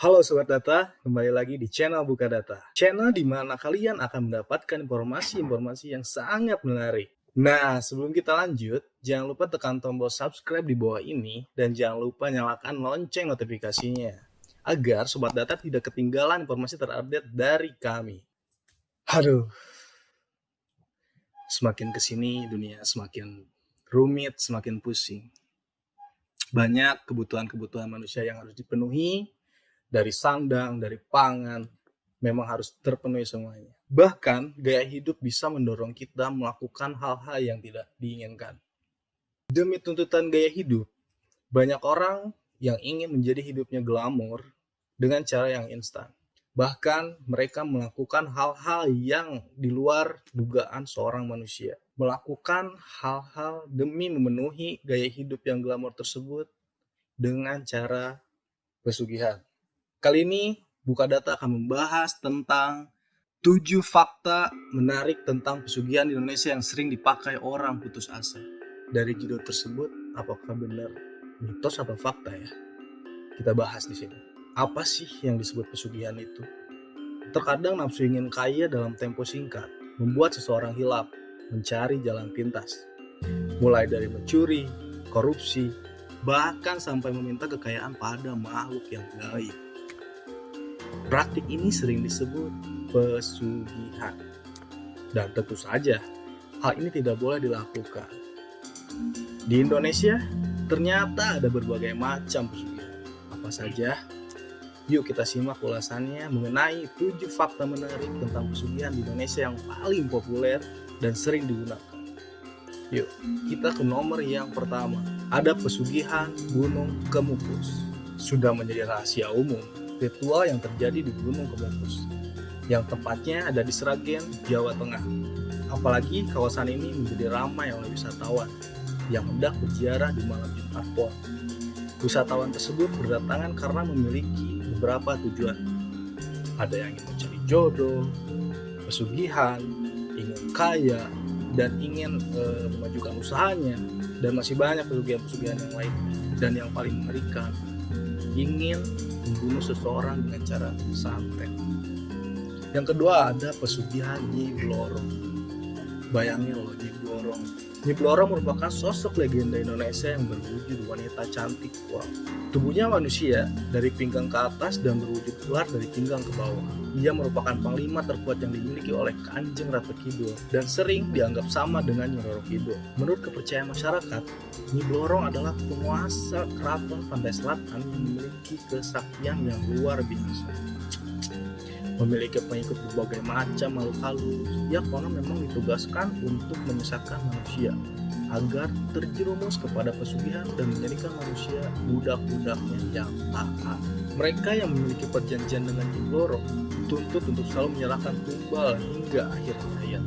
Halo Sobat Data, kembali lagi di channel Buka Data. Channel di mana kalian akan mendapatkan informasi-informasi yang sangat menarik. Nah, sebelum kita lanjut, jangan lupa tekan tombol subscribe di bawah ini dan jangan lupa nyalakan lonceng notifikasinya agar Sobat Data tidak ketinggalan informasi terupdate dari kami. Aduh, semakin kesini dunia semakin rumit, semakin pusing. Banyak kebutuhan-kebutuhan manusia yang harus dipenuhi, dari sandang, dari pangan, memang harus terpenuhi semuanya. Bahkan gaya hidup bisa mendorong kita melakukan hal-hal yang tidak diinginkan. Demi tuntutan gaya hidup, banyak orang yang ingin menjadi hidupnya glamor dengan cara yang instan. Bahkan mereka melakukan hal-hal yang di luar dugaan seorang manusia. Melakukan hal-hal demi memenuhi gaya hidup yang glamor tersebut dengan cara pesugihan. Kali ini Buka Data akan membahas tentang 7 fakta menarik tentang pesugihan di Indonesia yang sering dipakai orang putus asa. Dari judul tersebut, apakah benar mitos atau fakta ya? Kita bahas di sini. Apa sih yang disebut pesugihan itu? Terkadang nafsu ingin kaya dalam tempo singkat membuat seseorang hilap, mencari jalan pintas. Mulai dari mencuri, korupsi, bahkan sampai meminta kekayaan pada makhluk yang gaib. Praktik ini sering disebut pesugihan. Dan tentu saja, hal ini tidak boleh dilakukan. Di Indonesia, ternyata ada berbagai macam pesugihan. Apa saja? Yuk kita simak ulasannya mengenai 7 fakta menarik tentang pesugihan di Indonesia yang paling populer dan sering digunakan. Yuk, kita ke nomor yang pertama. Ada pesugihan Gunung Kemukus. Sudah menjadi rahasia umum ritual yang terjadi di Gunung Kemukus, yang tempatnya ada di Sragen, Jawa Tengah. Apalagi kawasan ini menjadi ramai oleh wisatawan yang hendak berziarah di malam Jumat Pon. Wisatawan tersebut berdatangan karena memiliki beberapa tujuan. Ada yang ingin mencari jodoh, pesugihan, ingin kaya, dan ingin memajukan usahanya, dan masih banyak pesugihan-pesugihan yang lain. Dan yang paling mengerikan, ingin membunuh seseorang dengan cara santet. Yang kedua ada pesugihan Nyi Blorong. Bayangin loh, Nyi Blorong. Nyi Blorong merupakan sosok legenda Indonesia yang berwujud wanita cantik. Wow. Tubuhnya manusia dari pinggang ke atas dan berwujud ular dari pinggang ke bawah. Ia merupakan panglima terkuat yang dimiliki oleh Kanjeng Ratu Kidul dan sering dianggap sama dengan Nyi Roro Kidul. Menurut kepercayaan masyarakat, Nyi Blorong adalah penguasa keraton Pantai Selatan yang memiliki kesaktian yang luar biasa. Memiliki pengikut berbagai macam makhluk halus. Ia konon memang ditugaskan untuk menyesatkan manusia agar terjerumus kepada pesugihan dan menjadikan manusia budak-budaknya yang taat. Mereka yang memiliki perjanjian dengan Nyi Blorong dituntut untuk selalu menyerahkan tumbal hingga akhir hayat.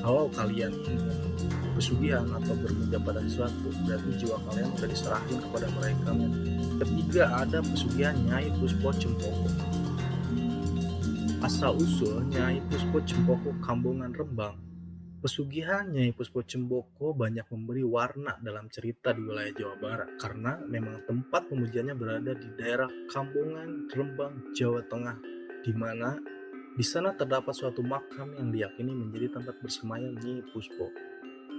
Kalau kalian ingin pesugihan atau berminta pada sesuatu, berarti jiwa kalian sudah diserahkan kepada mereka. Ketiga ada pesugihan Nyai Puspo Cempoko. Asal usul Nyai Puspo Cempoko Kambongan Rembang. Pesugihan Nyai Puspo Cempoko banyak memberi warna dalam cerita di wilayah Jawa Barat karena memang tempat pemujiannya berada di daerah Kambongan Rembang, Jawa Tengah, di mana di sana terdapat suatu makam yang diyakini menjadi tempat bersemayam Nyi Puspo.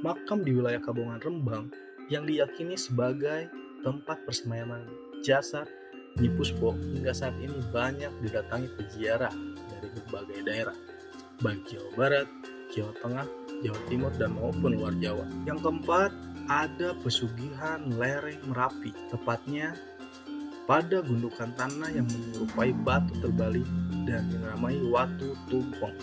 Makam di wilayah Kambongan Rembang yang diyakini sebagai tempat persemayaman jasad Nyi Puspo hingga saat ini banyak didatangi peziarah dari berbagai daerah, baik Jawa Barat, Jawa Tengah, Jawa Timur, dan maupun luar Jawa. Yang keempat, ada pesugihan lereng Merapi, tepatnya pada gundukan tanah yang menyerupai batu terbalik dan dinamai Watu Tumpeng.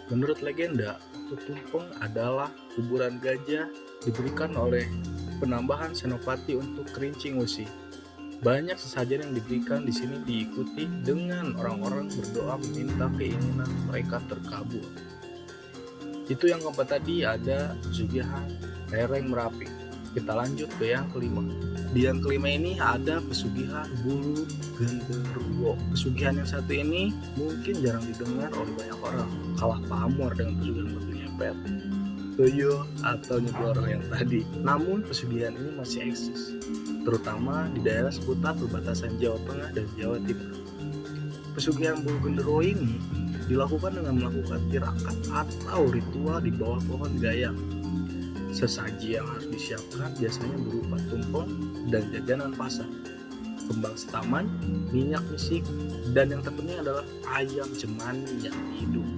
Menurut legenda, Watu Tumpeng adalah kuburan gajah diberikan oleh penambahan senopati untuk Kerincing Wesi. Banyak sesajen yang diberikan di sini diikuti dengan orang-orang berdoa meminta keinginan mereka terkabul. Itu yang keempat tadi, ada pesugihan lereng Merapi. Kita lanjut ke yang kelima. Di yang kelima ini ada pesugihan bulu genderuwo. Pesugihan yang satu ini mungkin jarang didengar oleh banyak orang, kalah pamor dengan pesugihan batu nyepet. tuyul atau Nyebloro yang tadi. Namun pesugihan ini masih eksis, terutama di daerah seputar perbatasan Jawa Tengah dan Jawa Timur. Pesugihan bulu genderuwo ini dilakukan dengan melakukan tirakat atau ritual di bawah pohon gayam. Sesaji yang harus disiapkan biasanya berupa tumpeng dan jajanan pasar, kembang setaman, minyak misik, dan yang terpenting adalah ayam cemani yang hidup.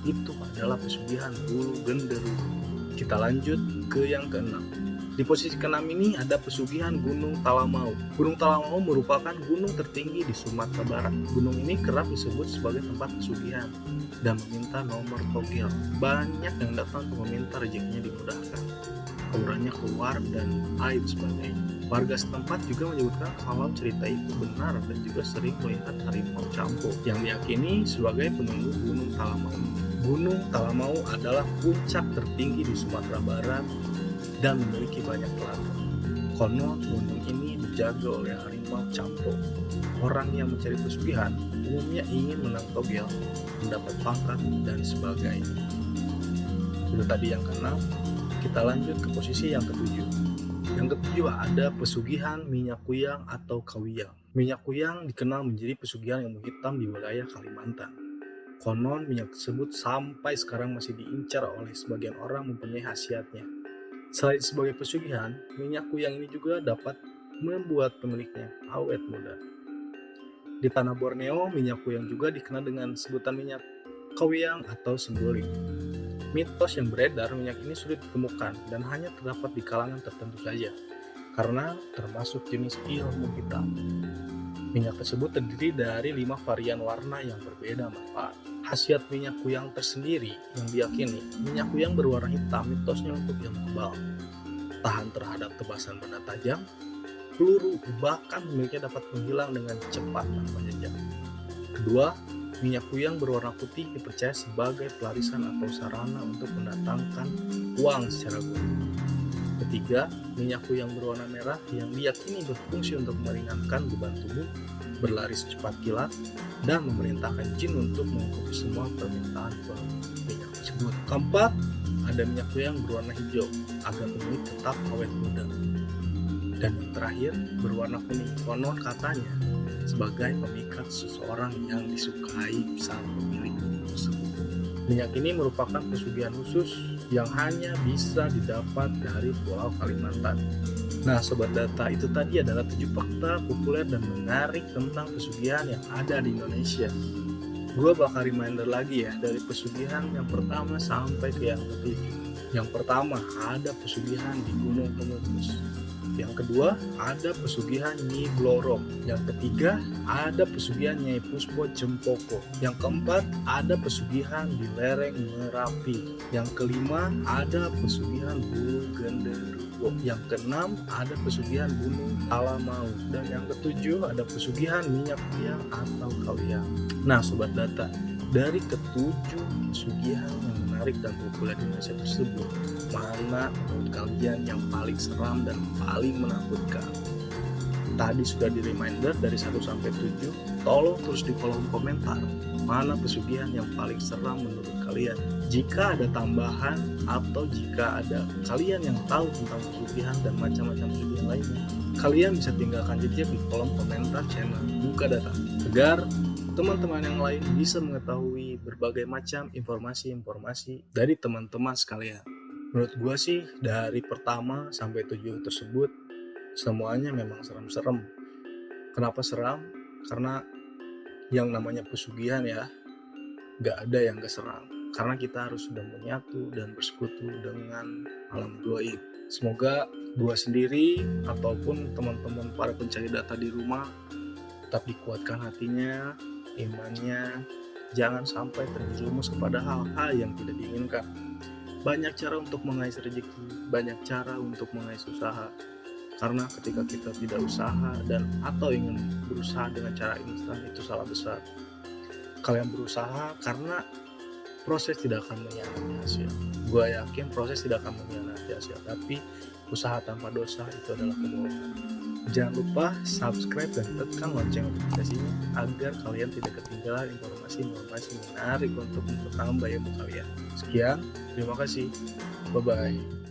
Itu adalah pesugihan bulu genderuwo. Kita lanjut ke yang keenam. Di posisi keenam ini ada pesugihan Gunung Talamau. Gunung Talamau merupakan gunung tertinggi di Sumatera Barat. Gunung ini kerap disebut sebagai tempat pesugihan dan meminta nomor togel. Banyak yang datang untuk meminta rezekinya dimudahkan, auranya keluar, dan lain sebagainya. Warga setempat juga menyebutkan kalau cerita itu benar dan juga sering melihat harimau campo yang diyakini sebagai penunggu Gunung Talamau. Gunung Talamau adalah puncak tertinggi di Sumatera Barat dan memiliki banyak telaga. Konon gunung ini dijaga oleh harimau campo. Orang yang mencari pesugihan umumnya ingin menang togel, mendapat pangkat, dan sebagainya. Itu tadi yang keenam. Kita lanjut ke posisi yang ketujuh. Yang ketujuh ada pesugihan minyak kuyang atau kawiyang. Minyak kuyang dikenal menjadi pesugihan yang menghitam di wilayah Kalimantan. Konon minyak tersebut sampai sekarang masih diincar oleh sebagian orang mempunyai khasiatnya. Selain sebagai pesugihan, minyak kuyang ini juga dapat membuat pemiliknya awet muda. Di tanah Borneo, minyak kuyang juga dikenal dengan sebutan minyak kawiyang atau sembuling. Mitos yang beredar minyak ini sulit ditemukan dan hanya terdapat di kalangan tertentu saja, karena termasuk jenis ilmu hitam. Minyak tersebut terdiri dari 5 varian warna yang berbeda manfaat. Khasiat minyak kuyang tersendiri yang diyakini, minyak kuyang berwarna hitam mitosnya untuk yang tebal, tahan terhadap tebasan benda tajam, peluru, bahkan miliknya dapat menghilang dengan cepat tanpa jejak. Kedua, minyak kuyang berwarna putih dipercaya sebagai pelarisan atau sarana untuk mendatangkan uang secara guna. Ketiga, minyak kuyang berwarna merah yang diyakini berfungsi untuk meringankan beban tubuh, berlari secepat kilat, dan memerintahkan jin untuk mengikuti semua permintaan minyak tersebut. Keempat, ada minyak kuyang berwarna hijau agar pemilik tetap awet muda. Dan yang terakhir, berwarna kuning. Konon katanya sebagai pemikat seseorang yang disukai sang pemilik tersebut. Minyak ini merupakan pesugihan khusus yang hanya bisa didapat dari Pulau Kalimantan. Nah, Sobat Data, itu tadi adalah 7 fakta populer dan menarik tentang pesugihan yang ada di Indonesia. Gue bakal reminder lagi ya, dari pesugihan yang pertama sampai ke yang ketujuh. Yang pertama, ada pesugihan di Gunung Kemukus. Yang kedua, ada pesugihan Nyi Blorok. Yang ketiga, ada pesugihan Nyai Puspo Jempoko. Yang keempat, ada pesugihan di lereng Merapi. Yang kelima, ada pesugihan Bulu Genderuwo. Yang keenam, ada pesugihan Gunung Talamau. Dan yang ketujuh, ada pesugihan minyak kuyang atau kawiyang. Nah, Sobat Data, dari ketujuh pesugihan yang menarik dan populer di Indonesia tersebut, mana menurut kalian yang paling seram dan paling menakutkan? Tadi sudah di reminder dari 1 sampai 7. Tolong tulis di kolom komentar mana pesugihan yang paling seram menurut kalian. Jika ada tambahan atau jika ada kalian yang tahu tentang pesugihan dan macam-macam pesugihan lainnya, kalian bisa tinggalkan jejak di kolom komentar channel Buka Data agar teman-teman yang lain bisa mengetahui berbagai macam informasi-informasi dari teman-teman sekalian. Menurut gue sih, dari pertama sampai 7 tersebut, semuanya memang serem-serem. Kenapa seram? Karena yang namanya pesugihan ya, gak ada yang gak seram. Karena kita harus sudah menyatu dan bersekutu dengan alam gaib. Semoga gue sendiri ataupun teman-teman para pencari data di rumah tetap dikuatkan hatinya, imannya, jangan sampai terjerumus kepada hal-hal yang tidak diinginkan. Banyak cara untuk mengais rezeki, banyak cara untuk mengais usaha. Karena ketika kita tidak usaha dan atau ingin berusaha dengan cara instan, itu salah besar. Kalian berusaha karena proses tidak akan mengkhianati hasil. Gue yakin proses tidak akan mengkhianati hasil, tapi usaha tanpa dosa itu adalah kebohongan. Jangan lupa subscribe dan tekan lonceng notifikasinya agar kalian tidak ketinggalan informasi-informasi menarik untuk menambah ilmu kalian. Sekian, terima kasih. Bye-bye.